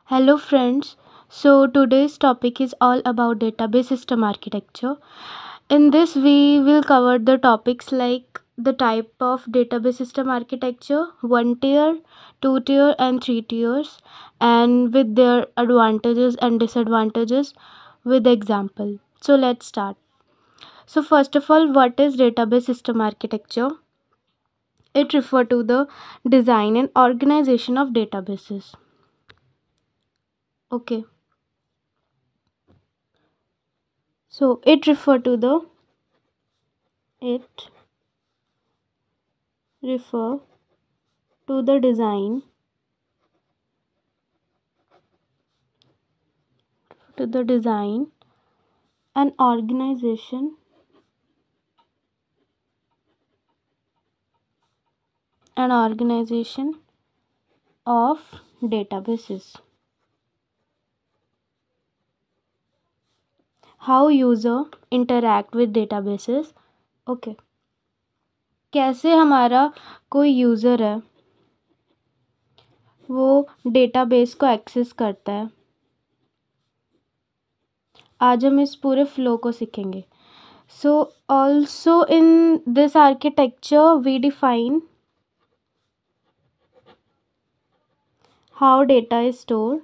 Hello, friends. So, today's topic is all about database system architecture. In this, we will cover the topics like the type of database system architecture, one tier, two tier, and three tiers, and with their advantages and disadvantages with example. So, let's start. So, first of all, what is database system architecture? It refers to the design and organization of databases. Okay. So it refer to the design and organization of databases. How user interact with databases. Okay. कैसे हमारा कोई user है वो database को access करता है. आज हम इस पूरे फ्लो को सीखेंगे. So also in this architecture we define how data is stored,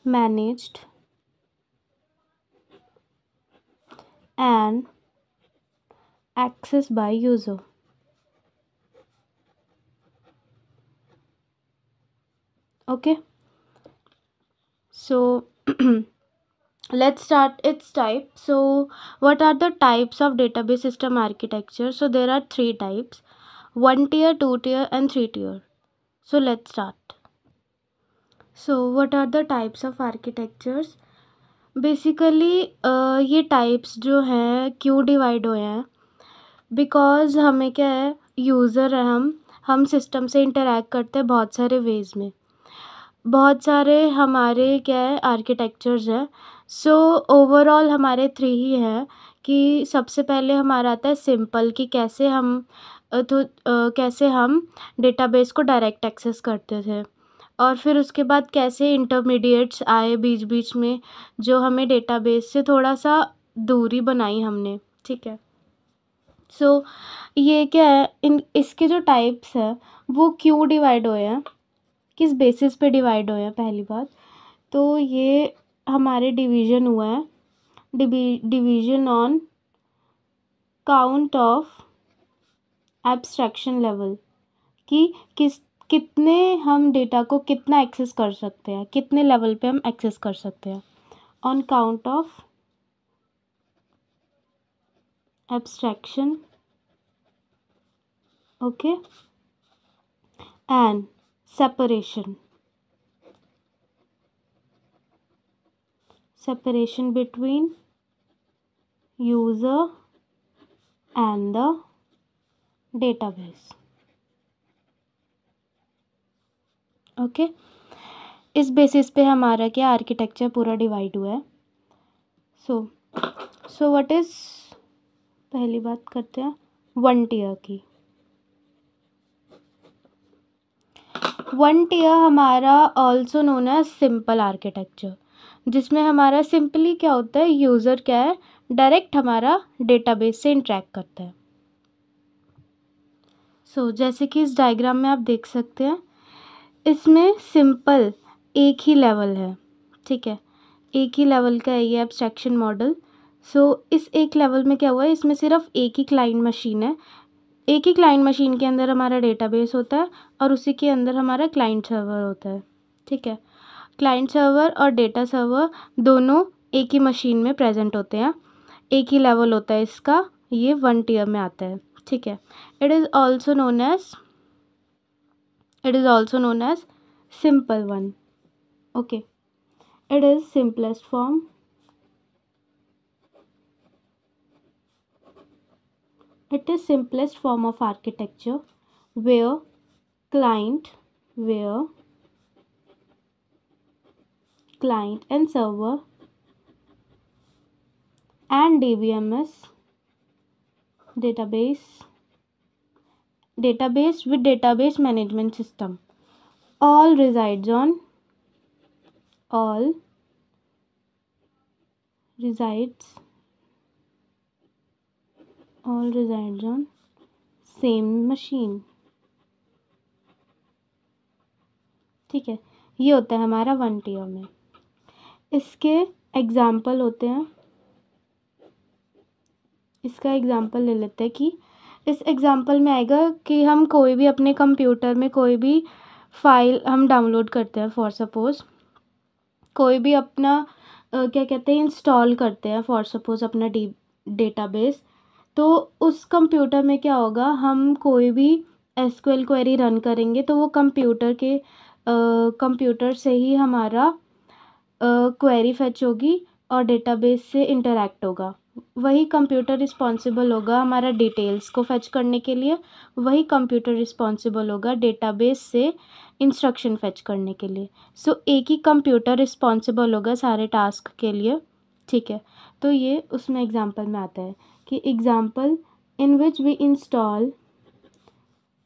managed, and accessed by user. Okay, so let's start its type. So what are the types of database system architecture? So there are three types: one tier, two tier, and three tier. So let's start. So what are the types of architectures? Basically ये types जो हैं क्यों divide हुए हैं, because हमें क्या है, user है, हम सिस्टम से इंटरेक्ट करते हैं बहुत सारे वेज में. बहुत सारे हमारे क्या है आर्किटेक्चर्स हैं. सो ओवरऑल हमारे थ्री ही हैं. कि सबसे पहले हमारा आता है सिंपल, कि कैसे हम डेटाबेस को डायरेक्ट एक्सेस करते थे. और फिर उसके बाद कैसे इंटरमीडिएट्स आए बीच बीच में, जो हमें डेटाबेस से थोड़ा सा दूरी बनाई हमने. ठीक है. सो ये क्या है, इसके जो टाइप्स हैं वो क्यों डिवाइड हुए हैं, किस बेसिस पे डिवाइड हुए हैं, पहली बात तो ये हमारे डिवीजन हुआ है, division on count of abstraction level, कि कितने हम डेटा को कितना एक्सेस कर सकते हैं, कितने लेवल पे हम एक्सेस कर सकते हैं. On count of abstraction. Okay. And separation between user and the database. Okay. इस बेसिस पे हमारा क्या आर्किटेक्चर पूरा डिवाइड हुआ है. सो व्हाट इज, पहली बात करते हैं वन टियर की. वन टियर हमारा also known as simple architecture, जिसमें हमारा सिंपली क्या होता है, यूज़र क्या है, डायरेक्ट हमारा डेटाबेस से इंटरेक्ट करता है. सो जैसे कि इस डायग्राम में आप देख सकते हैं, इसमें सिंपल एक ही लेवल है. ठीक है, एक ही लेवल का है ये एब्स्ट्रैक्शन मॉडल. सो इस एक लेवल में क्या हुआ है, इसमें सिर्फ एक ही क्लाइंट मशीन है. एक ही क्लाइंट मशीन के अंदर हमारा डेटाबेस होता है और उसी के अंदर हमारा क्लाइंट सर्वर होता है. ठीक है, क्लाइंट सर्वर और डेटा सर्वर दोनों एक ही मशीन में प्रेजेंट होते हैं. एक ही लेवल होता है इसका, ये वन टियर में आता है. ठीक है. It is also known as simple one. Okay. It is simplest form. It is simplest form of architecture where client and server and DBMS database database with database management system. All resides on same machine. ठीक है, ये होता है हमारा 1 tier में. इसके example होते हैं. इसका एग्जाम्पल ले लेते हैं कि इस एग्जाम्पल में आएगा कि हम कोई भी अपने कंप्यूटर में कोई भी फाइल हम डाउनलोड करते हैं. फॉर सपोज़ कोई भी अपना क्या कहते हैं इंस्टॉल करते हैं फॉर सपोज़ अपना डेटाबेस. तो उस कंप्यूटर में क्या होगा, हम कोई भी एसक्यूएल क्वेरी रन करेंगे तो वो कंप्यूटर से ही हमारा क्वेरी फेच होगी और डेटाबेस से इंटरैक्ट होगा. वही कंप्यूटर रिस्पॉन्सिबल होगा हमारा डिटेल्स को फेच करने के लिए. वही कंप्यूटर रिस्पॉन्सिबल होगा डेटाबेस से इंस्ट्रक्शन फेच करने के लिए. सो एक ही कंप्यूटर रिस्पॉन्सिबल होगा सारे टास्क के लिए. ठीक है, तो ये उसमें एग्जांपल में आता है कि example in which we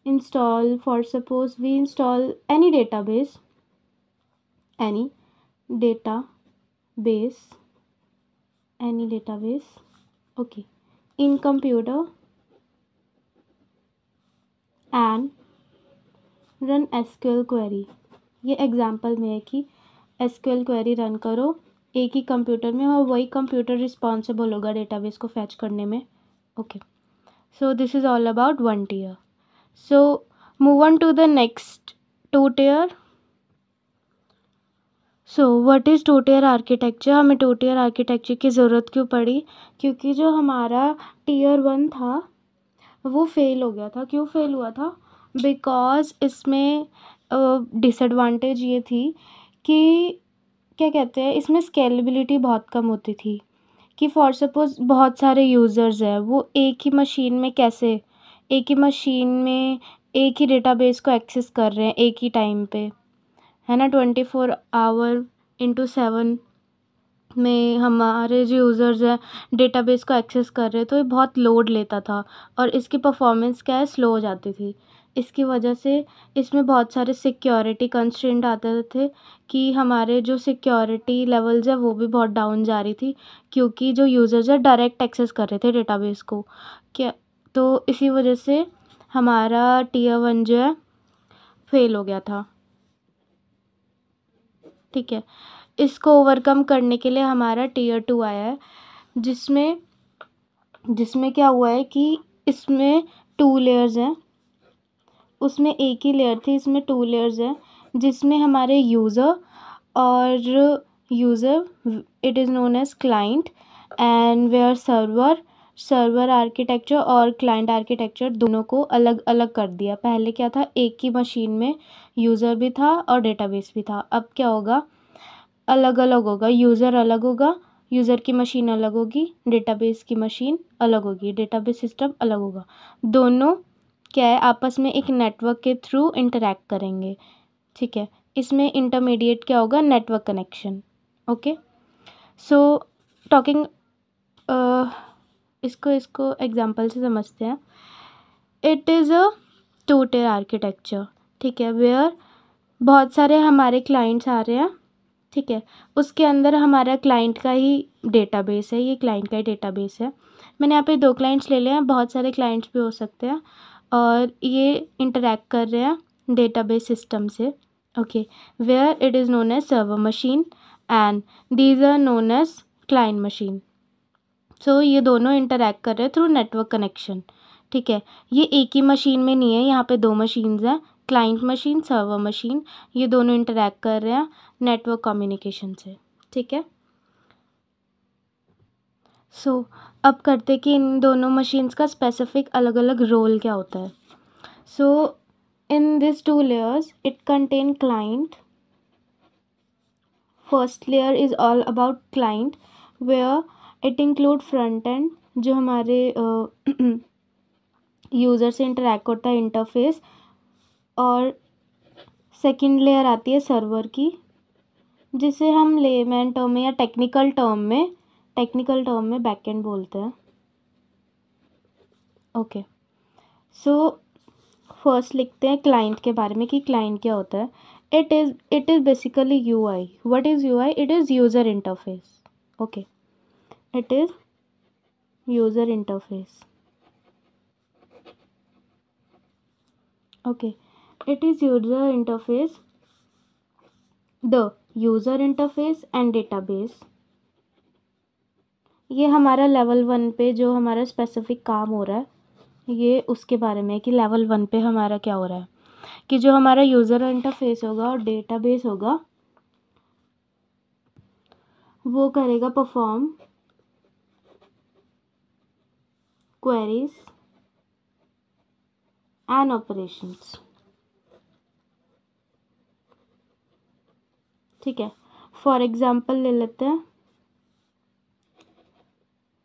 install for suppose we install any database okay in computer and run SQL query. ये एग्जांपल में है कि SQL क्वेरी रन करो एक ही कंप्यूटर में और वही कंप्यूटर रिस्पॉन्सिबल होगा डेटाबेस को फैच करने में. Okay, so this is all about 1 tier. So move on to the next 2 tier. So what is 2 tier architecture. हमें 2 tier आर्किटेक्चर की ज़रूरत क्यों पड़ी, क्योंकि जो हमारा tier 1 था वो फेल हो गया था. क्यों फेल हुआ था, बिकॉज इसमें डिसएडवांटेज ये थी कि क्या कहते हैं इसमें स्केलेबिलिटी बहुत कम होती थी. कि फॉर सपोज़ बहुत सारे यूज़र्स हैं, वो एक ही मशीन में एक ही डेटाबेस को एक्सेस कर रहे हैं एक ही टाइम पे, है ना. 24 आवर इंटू 7 में हमारे जो यूज़र्स हैं डेटाबेस को एक्सेस कर रहे हैं, तो ये बहुत लोड लेता था और इसकी परफॉर्मेंस क्या है स्लो हो जाती थी. इसकी वजह से इसमें बहुत सारे सिक्योरिटी कंस्ट्रेंट आते थे कि हमारे जो सिक्योरिटी लेवल्स है वो भी बहुत डाउन जा रही थी, क्योंकि जो यूज़र्स है डायरेक्ट एक्सेस कर रहे थे डेटाबेस को. क्या तो इसी वजह से हमारा tier 1 जो है फेल हो गया था. ठीक है, इसको ओवरकम करने के लिए हमारा tier 2 आया है, जिसमें क्या हुआ है कि इसमें 2 layers हैं. उसमें एक ही लेयर थी, इसमें 2 layers हैं, जिसमें हमारे user it is known as client and where server architecture और क्लाइंट आर्किटेक्चर दोनों को अलग अलग कर दिया. पहले क्या था, एक ही मशीन में यूज़र भी था और डेटाबेस भी था. अब क्या होगा, अलग अलग होगा. यूज़र अलग होगा, यूज़र की मशीन अलग होगी, डेटाबेस की मशीन अलग होगी, डेटाबेस सिस्टम अलग होगा. दोनों क्या है आपस में एक नेटवर्क के थ्रू इंटरैक्ट करेंगे. ठीक है, इसमें इंटरमीडिएट क्या होगा, network connection. Okay, so talking इसको एग्जांपल से समझते हैं. It is a 2 tier architecture. ठीक है, वेयर बहुत सारे हमारे क्लाइंट्स आ रहे हैं. ठीक है, उसके अंदर हमारा क्लाइंट का ही डेटाबेस है. ये क्लाइंट का ही डेटाबेस है. मैंने यहाँ पे 2 क्लाइंट्स ले लिए हैं, बहुत सारे क्लाइंट्स भी हो सकते हैं और ये इंटरैक्ट कर रहे हैं डेटाबेस सिस्टम से. Okay, where it is known as server machine and these are known as client machine. So ये दोनों इंटरैक्ट कर रहे हैं थ्रू नेटवर्क कनेक्शन. ठीक है, ये एक ही मशीन में नहीं है, यहाँ पे 2 मशीन्स हैं, क्लाइंट मशीन, सर्वर मशीन. ये दोनों इंटरैक्ट कर रहे हैं नेटवर्क कम्युनिकेशन से. ठीक है, सो अब करते कि इन दोनों मशीन्स का स्पेसिफिक अलग अलग रोल क्या होता है. सो in this 2 layers it contain client. First layer is all about client where it include front end जो हमारे यूज़र से इंटरैक्ट करता है, इंटरफेस. और सेकंड लेयर आती है सर्वर की, जिसे हम लेमैन टर्म में या टेक्निकल टर्म में बैकएंड बोलते हैं. ओके, सो फर्स्ट लिखते हैं क्लाइंट के बारे में कि क्लाइंट क्या होता है. It is basically UI. What is UI? It is user interface. Okay, it is user interface. Okay, it is user interface, the user interface and database. ये हमारा लेवल 1 पे जो हमारा स्पेसिफिक काम हो रहा है ये उसके बारे में है कि लेवल 1 पे हमारा क्या हो रहा है कि जो हमारा यूज़र इंटरफेस होगा और डेटाबेस होगा वो करेगा परफॉर्म क्वेरीज एंड ऑपरेशंस. ठीक है, फॉर एग्जांपल ले लेते हैं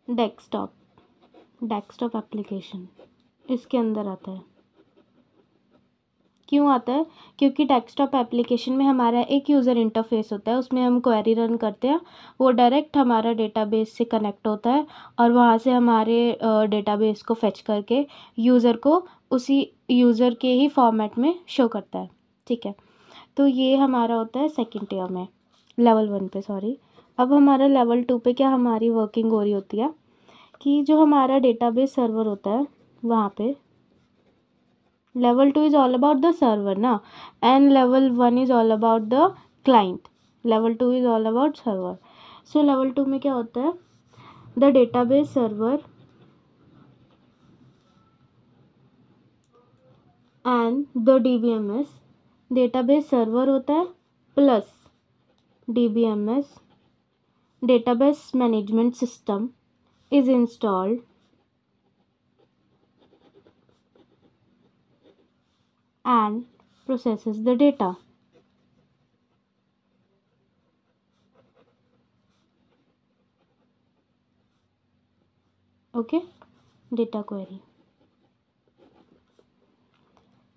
डेस्कटॉप एप्लीकेशन. इसके अंदर आता है. क्यों आता है? क्योंकि डेस्कटॉप एप्लीकेशन में हमारा एक यूज़र इंटरफेस होता है, उसमें हम क्वेरी रन करते हैं, वो डायरेक्ट हमारा डेटाबेस से कनेक्ट होता है और वहाँ से हमारे डेटाबेस को फेच करके यूज़र को उसी यूज़र के ही फॉर्मेट में शो करता है. ठीक है, तो ये हमारा होता है सेकंड टियर में, लेवल 1 पे, सॉरी. अब हमारा लेवल 2 पे क्या हमारी वर्किंग हो रही होती है कि जो हमारा डेटाबेस सर्वर होता है वहाँ पे level 2 is all about the server ना, and level 1 is all about the client. level 2 is all about server. So level 2 में क्या होता है? the database server and the DBMS. database server होता है plus DBMS database management system is installed and processes the data. Okay, data query.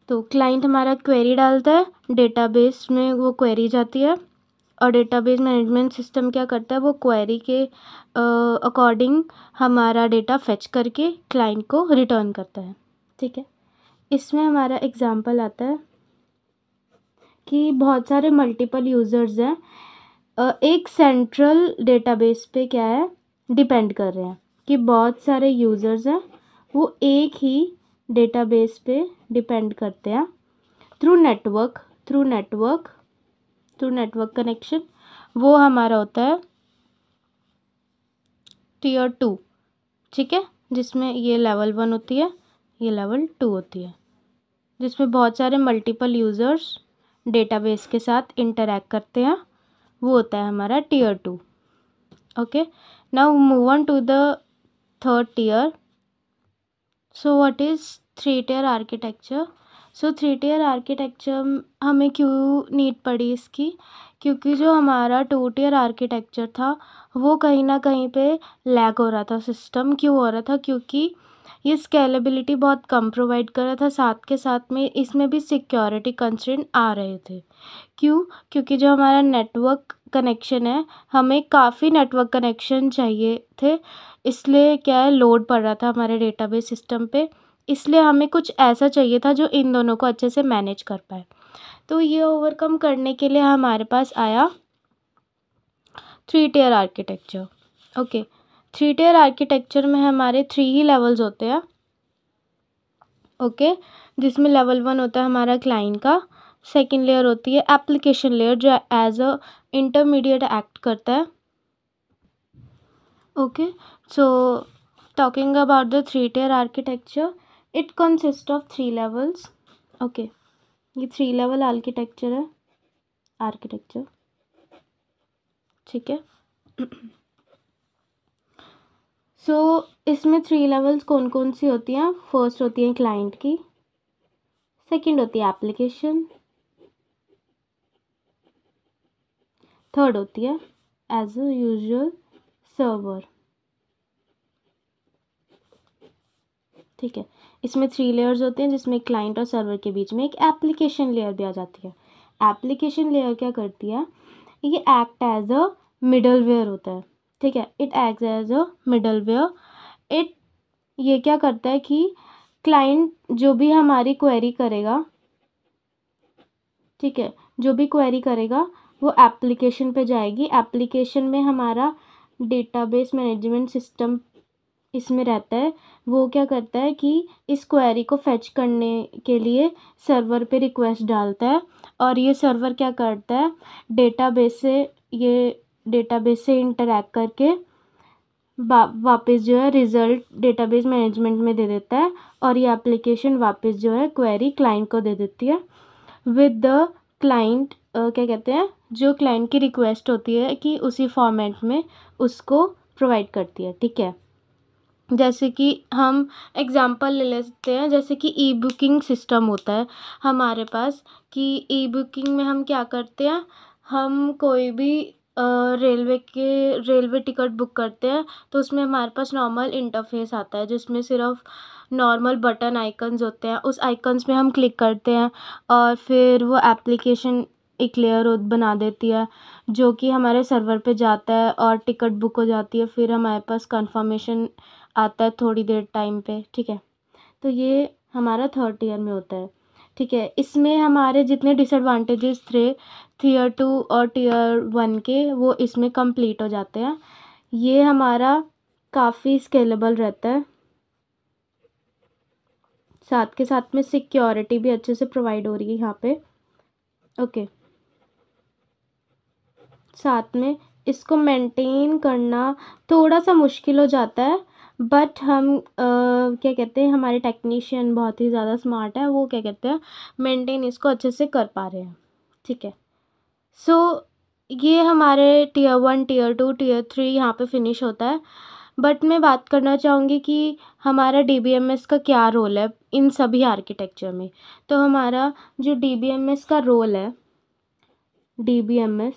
तो client हमारा query डालता है, डेटाबेस में वो क्वेरी जाती है और डेटाबेस मैनेजमेंट सिस्टम क्या करता है? वो क्वेरी के अकॉर्डिंग हमारा डेटा फेच करके क्लाइंट को रिटर्न करता है. ठीक है, इसमें हमारा एग्जांपल आता है कि बहुत सारे मल्टीपल यूज़र्स हैं, एक सेंट्रल डेटाबेस पे क्या है डिपेंड कर रहे हैं कि बहुत सारे यूज़र्स हैं वो एक ही डेटाबेस पे डिपेंड करते हैं थ्रू नेटवर्क कनेक्शन. वो हमारा होता है टियर 2. ठीक है, जिसमें ये लेवल 1 होती है, ये लेवल 2 होती है, जिसमें बहुत सारे मल्टीपल यूज़र्स डेटाबेस के साथ इंटरैक्ट करते हैं, वो होता है हमारा tier 2. Okay, now move on to the third tier. So what is 3 tier architecture? So 3 tier architecture हमें क्यों नीड पड़ी इसकी? क्योंकि जो हमारा 2 टियर आर्किटेक्चर था वो कहीं ना कहीं पे लैग हो रहा था सिस्टम. क्यों हो रहा था? क्योंकि ये स्केलेबिलिटी बहुत कम प्रोवाइड कर रहा था, साथ के साथ में इसमें भी सिक्योरिटी कंस्ट्रेंट आ रहे थे. क्यों? क्योंकि जो हमारा नेटवर्क कनेक्शन है हमें काफ़ी नेटवर्क कनेक्शन चाहिए थे, इसलिए क्या है लोड पड़ रहा था हमारे डेटाबेस सिस्टम पे, इसलिए हमें कुछ ऐसा चाहिए था जो इन दोनों को अच्छे से मैनेज कर पाए. तो ये ओवरकम करने के लिए हमारे पास आया 3 tier architecture. Okay, 3 tier architecture में हमारे 3 ही लेवल्स होते हैं. ओके, जिसमें लेवल 1 होता है हमारा क्लाइंट का, सेकेंड लेयर होती है एप्लीकेशन लेयर जो एज अ इंटरमीडिएट एक्ट करता है. Okay, so talking about the 3 tier architecture, it consists of 3 levels. Okay, ये 3 लेवल आर्किटेक्चर है, आर्किटेक्चर. ठीक है, सो इसमें 3 लेवल्स कौन कौन सी होती हैं? फर्स्ट होती है क्लाइंट की, सेकंड होती है एप्लीकेशन, थर्ड होती है एज अ यूजुअल सर्वर. ठीक है, इसमें 3 लेयर्स होते हैं जिसमें क्लाइंट और सर्वर के बीच में एक एप्लीकेशन लेयर भी आ जाती है. एप्लीकेशन लेयर क्या करती है? ये act as a middleware होता है. ठीक है, it act as a middleware. It ये क्या करता है कि क्लाइंट जो भी हमारी क्वेरी करेगा, ठीक है, जो भी क्वेरी करेगा वो एप्लीकेशन पे जाएगी। एप्लीकेशन में हमारा डेटाबेस मैनेजमेंट सिस्टम इसमें रहता है। वो क्या करता है कि इस क्वेरी को फेच करने के लिए सर्वर पे रिक्वेस्ट डालता है, और ये सर्वर क्या करता है, डेटाबेस से ये डेटाबेस से इंटरैक्ट करके वापस जो है रिज़ल्ट डेटाबेस मैनेजमेंट में दे देता है, और ये एप्लीकेशन वापस जो है क्वेरी क्लाइंट को दे देती है विद द क्लाइंट, क्या कहते हैं, जो क्लाइंट की रिक्वेस्ट होती है कि उसी फॉर्मेट में उसको प्रोवाइड करती है, ठीक है। जैसे कि हम एग्ज़ाम्पल ले लेते हैं, जैसे कि ई बुकिंग सिस्टम होता है हमारे पास, कि ई बुकिंग में हम क्या करते हैं, हम कोई भी रेलवे टिकट बुक करते हैं, तो उसमें हमारे पास नॉर्मल इंटरफेस आता है जिसमें सिर्फ नॉर्मल बटन आइकन्स होते हैं। उस आइकन्स में हम क्लिक करते हैं और फिर वो एप्लीकेशन एक लेयर बना देती है जो कि हमारे सर्वर पे जाता है और टिकट बुक हो जाती है। फिर हमारे पास कंफर्मेशन आता है थोड़ी देर टाइम पे, ठीक है। तो ये हमारा थर्ड ईयर में होता है, ठीक है। इसमें हमारे जितने डिसएडवांटेजेस थे टीयर 2 और टीयर 1 के, वो इसमें कंप्लीट हो जाते हैं। ये हमारा काफ़ी स्केलेबल रहता है, साथ के साथ में सिक्योरिटी भी अच्छे से प्रोवाइड हो रही है यहाँ पे, ओके। साथ में इसको मेंटेन करना थोड़ा सा मुश्किल हो जाता है, बट हम क्या कहते हैं, हमारे टेक्नीशियन बहुत ही ज़्यादा स्मार्ट है, वो क्या कहते हैं, मेंटेन इसको अच्छे से कर पा रहे हैं, ठीक है। सो ये हमारे टीयर 1 टीयर 2 टीयर 3 यहाँ पे फिनिश होता है। बट मैं बात करना चाहूँगी कि हमारा डीबीएमएस का क्या रोल है इन सभी आर्किटेक्चर में। तो हमारा जो डीबीएमएस का रोल है, डीबीएमएस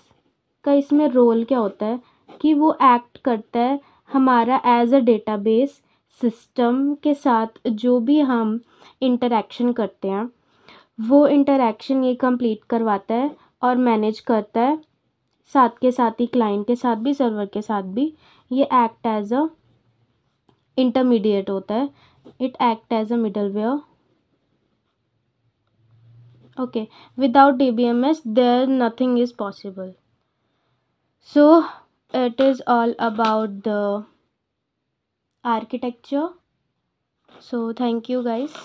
का इसमें रोल क्या होता है कि वो एक्ट करता है हमारा एज अ डेटाबेस सिस्टम के साथ। जो भी हम इंटरेक्शन करते हैं वो इंटरेक्शन ये कंप्लीट करवाता है और मैनेज करता है, साथ के साथ ही क्लाइंट के साथ भी सर्वर के साथ भी। ये एक्ट एज अ इंटरमीडिएट होता है, it act as a middleware, okay. Without dbms there nothing is possible. So it is all about the architecture. So thank you guys.